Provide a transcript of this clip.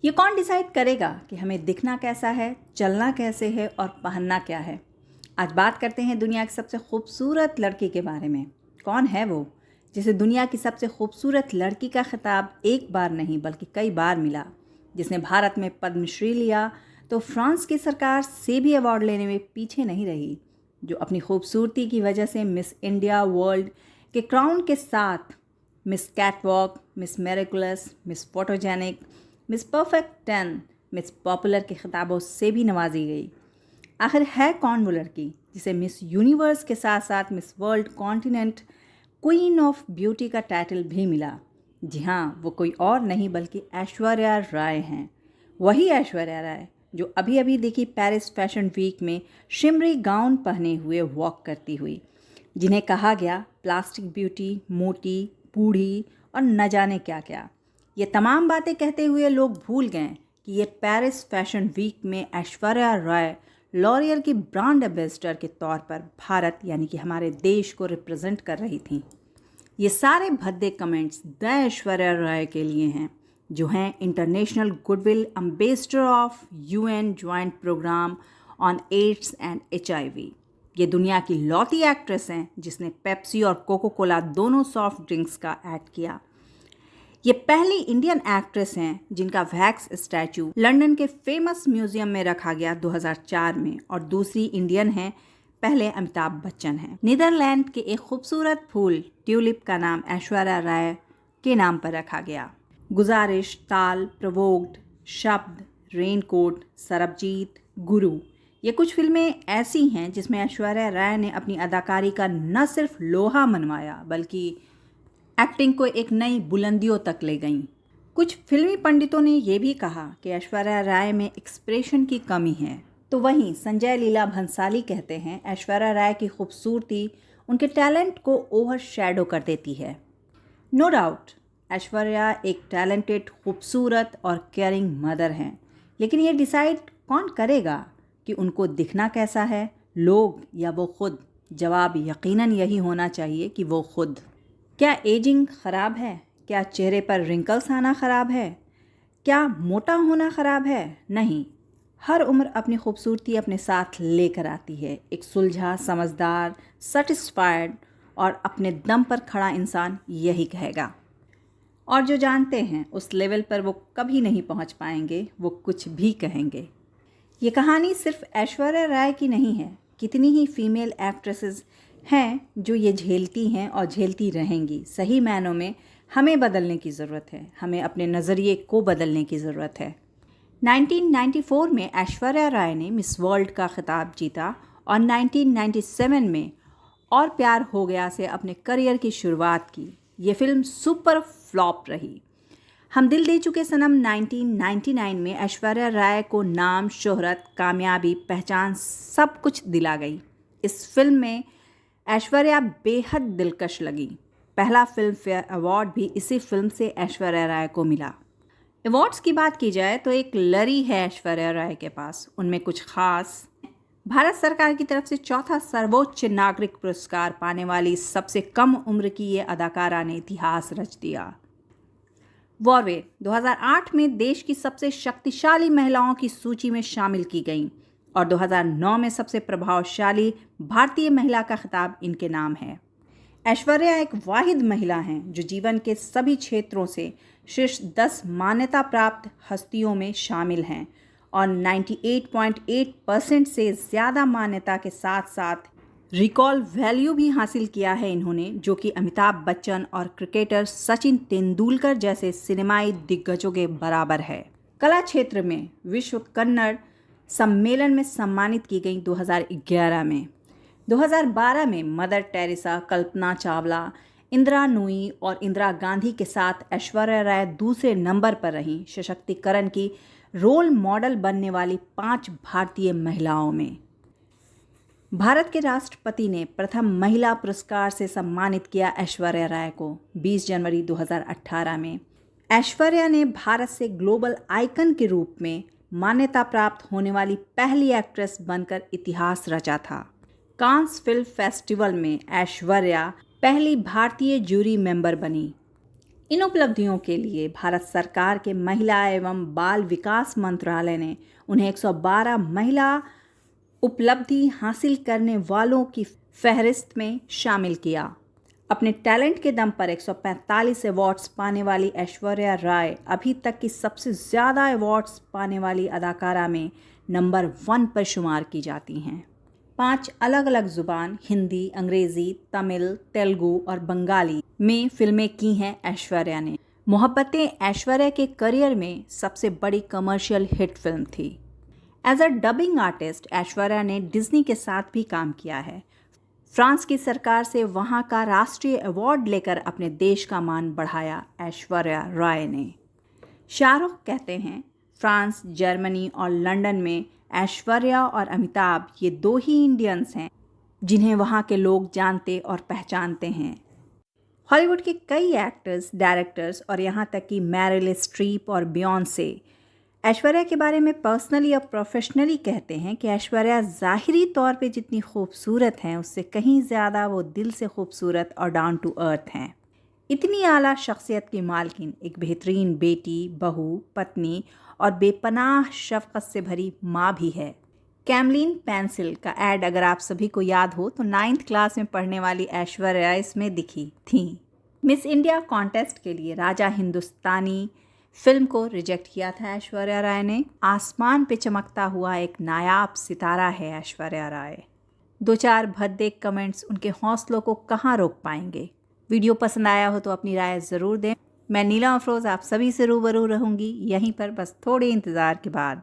ये कौन डिसाइड करेगा कि हमें दिखना कैसा है, चलना कैसे है और पहनना क्या है। आज बात करते हैं दुनिया की सबसे खूबसूरत लड़की के बारे में। कौन है वो जिसे दुनिया की सबसे खूबसूरत लड़की का खिताब एक बार नहीं बल्कि कई बार मिला, जिसने भारत में पद्मश्री लिया तो फ्रांस की सरकार से भी अवार्ड लेने में पीछे नहीं रही, जो अपनी खूबसूरती की वजह से मिस इंडिया वर्ल्ड के क्राउन के साथ miss catwalk, miss miraculous, miss photogenic, miss perfect 10, miss popular के खिताबों से भी नवाजी गई। आखिर है कौन वो लड़की जिसे मिस यूनिवर्स के साथ साथ miss world continent queen of beauty का टाइटल भी मिला। जी हाँ, वो कोई और नहीं बल्कि ऐश्वर्या राय हैं। वही ऐश्वर्या राय जो अभी अभी देखी पेरिस फैशन वीक में शिमरी गाउन पहने हुए वॉक करती हुई, जिन्हें कहा गया प्लास्टिक ब्यूटी, मोटी, बूढ़ी और न जाने क्या क्या। ये तमाम बातें कहते हुए लोग भूल गए कि ये पेरिस फैशन वीक में ऐश्वर्या राय लॉरियल की ब्रांड एम्बेसडर के तौर पर भारत यानी कि हमारे देश को रिप्रेजेंट कर रही थी। ये सारे भद्दे कमेंट्स द ऐश्वर्या राय के लिए हैं, जो हैं international goodwill ambassador of UN joint programme on AIDS and HIV। ये दुनिया की लौती एक्ट्रेस हैं जिसने पेप्सी और कोको कोला दोनों सॉफ्ट ड्रिंक्स का ऐड किया। ये पहली इंडियन एक्ट्रेस हैं जिनका वैक्स स्टैचू लंदन के फेमस म्यूजियम में रखा गया 2004 में, और दूसरी इंडियन हैं पहले अमिताभ बच्चन हैं। नीदरलैंड के एक खूबसूरत फूल ट्यूलिप का नाम ऐश्वर्या राय के नाम पर रखा गया। गुजारिश, ताल, प्रवोक्ड, शब्द, रेनकोट, सरबजीत, गुरु, ये कुछ फिल्में ऐसी हैं जिसमें ऐश्वर्या राय ने अपनी अदाकारी का न सिर्फ लोहा मनवाया बल्कि एक्टिंग को एक नई बुलंदियों तक ले गईं। कुछ फिल्मी पंडितों ने यह भी कहा कि ऐश्वर्या राय में एक्सप्रेशन की कमी है, तो वहीं संजय लीला भंसाली कहते हैं ऐश्वर्या राय की खूबसूरती उनके टैलेंट को ओवर शैडो कर देती है। नो डाउट ऐश्वर्या एक टैलेंटेड, खूबसूरत और केयरिंग मदर हैं, लेकिन ये डिसाइड कौन करेगा कि उनको दिखना कैसा है, लोग या वो खुद? जवाब यकीनन यही होना चाहिए कि वो खुद। क्या एजिंग ख़राब है? क्या चेहरे पर रिंकल्स आना ख़राब है? क्या मोटा होना ख़राब है? नहीं, हर उम्र अपनी खूबसूरती अपने साथ लेकर आती है। एक सुलझा, समझदार, सेटिस्फाइड और अपने दम पर खड़ा इंसान यही कहेगा। और जो जानते हैं उस लेवल पर वो कभी नहीं पहुंच पाएंगे, वो कुछ भी कहेंगे। ये कहानी सिर्फ ऐश्वर्या राय की नहीं है। कितनी ही फीमेल एक्ट्रेसेस हैं जो ये झेलती हैं और झेलती रहेंगी। सही मायनों में हमें बदलने की ज़रूरत है, हमें अपने नज़रिए को बदलने की ज़रूरत है। 1994 में ऐश्वर्या राय ने मिस वर्ल्ड का खिताब जीता और 1997 में और प्यार हो गया से अपने करियर की शुरुआत की। ये फिल्म सुपर फ्लॉप रही। हम दिल दे चुके सनम 1999 में ऐश्वर्या राय को नाम, शोहरत, कामयाबी, पहचान सब कुछ दिला गई। इस फिल्म में ऐश्वर्या बेहद दिलकश लगी। पहला फिल्म फेयर अवार्ड भी इसी फिल्म से ऐश्वर्या राय को मिला। अवार्ड्स की बात की जाए तो एक लड़ी है ऐश्वर्या राय के पास। उनमें कुछ खास: भारत सरकार की तरफ से चौथा सर्वोच्च नागरिक पुरस्कार पाने वाली सबसे कम उम्र की ये अदाकारा ने इतिहास रच दिया। वॉरवे 2008 में देश की सबसे शक्तिशाली महिलाओं की सूची में शामिल की गईं और 2009 में सबसे प्रभावशाली भारतीय महिला का खिताब इनके नाम है। ऐश्वर्या एक वाहिद महिला हैं जो जीवन के सभी क्षेत्रों से शीर्ष 10 मान्यता प्राप्त हस्तियों में शामिल हैं और 98.8% से ज़्यादा मान्यता के साथ साथ रिकॉल वैल्यू भी हासिल किया है इन्होंने, जो कि अमिताभ बच्चन और क्रिकेटर सचिन तेंदुलकर जैसे सिनेमाई दिग्गजों के बराबर है। कला क्षेत्र में विश्व कन्नड़ सम्मेलन में सम्मानित की गई 2011 में। 2012 में मदर टेरेसा, कल्पना चावला, इंदिरा नूई और इंदिरा गांधी के साथ ऐश्वर्या राय दूसरे नंबर पर रहीं सशक्तिकरण की रोल मॉडल बनने वाली 5 भारतीय महिलाओं में। भारत के राष्ट्रपति ने प्रथम महिला पुरस्कार से सम्मानित किया ऐश्वर्या राय को 20 जनवरी 2018 में। ऐश्वर्या ने भारत से ग्लोबल आइकन के रूप में मान्यता प्राप्त होने वाली पहली एक्ट्रेस बनकर इतिहास रचा था। कांस फिल्म फेस्टिवल में ऐश्वर्या पहली भारतीय जूरी मेंबर बनी। इन उपलब्धियों के लिए भारत सरकार के महिला एवं बाल विकास मंत्रालय ने उन्हें 112 महिला उपलब्धि हासिल करने वालों की फहरिस्त में शामिल किया। अपने टैलेंट के दम पर 145 अवार्ड्स पाने वाली ऐश्वर्या राय अभी तक की सबसे ज़्यादा अवार्ड्स पाने वाली अदाकारा में नंबर 1 पर शुमार की जाती हैं। 5 अलग अलग ज़ुबान हिंदी, अंग्रेज़ी, तमिल, तेलुगु और बंगाली में फिल्में की हैं ऐश्वर्या ने। मोहब्बतें ऐश्वर्या के करियर में सबसे बड़ी कमर्शियल हिट फिल्म थी। As a dubbing artist Aishwarya ने डिज्नी के साथ भी काम किया है। फ्रांस की सरकार से वहां का राष्ट्रीय अवार्ड लेकर अपने देश का मान बढ़ाया ऐश्वर्या राय ने। शाहरुख कहते हैं, फ्रांस, जर्मनी और लंदन में ऐश्वर्या और अमिताभ ये 2 ही इंडियंस हैं जिन्हें वहाँ के लोग जानते और पहचानते हैं। हॉलीवुड के कई एक्टर्स, डायरेक्टर्स और यहाँ तक कि मैरिल स्ट्रीप और बियॉन्से ऐश्वर्या के बारे में पर्सनली और प्रोफेशनली कहते हैं कि ऐश्वर्या ज़ाहिरी तौर पे जितनी खूबसूरत हैं उससे कहीं ज़्यादा वो दिल से खूबसूरत और डाउन टू अर्थ हैं। इतनी आला शख्सियत की मालकिन एक बेहतरीन बेटी, बहू, पत्नी और बेपनाह शफ़क़त से भरी माँ भी है। कैमलिन पेंसिल का ऐड अगर आप सभी को याद हो तो 9th क्लास में पढ़ने वाली ऐश्वर्या इसमें दिखी थी। मिस इंडिया कॉन्टेस्ट के लिए राजा हिंदुस्तानी फिल्म को रिजेक्ट किया था ऐश्वर्या राय ने। आसमान पे चमकता हुआ एक नायाब सितारा है ऐश्वर्या राय। 2-4 भद्दे कमेंट्स उनके हौसलों को कहाँ रोक पाएंगे। वीडियो पसंद आया हो तो अपनी राय ज़रूर दें। मैं नीलम अफरोज़ आप सभी से रूबरू रहूँगी यहीं पर बस थोड़े इंतज़ार के बाद।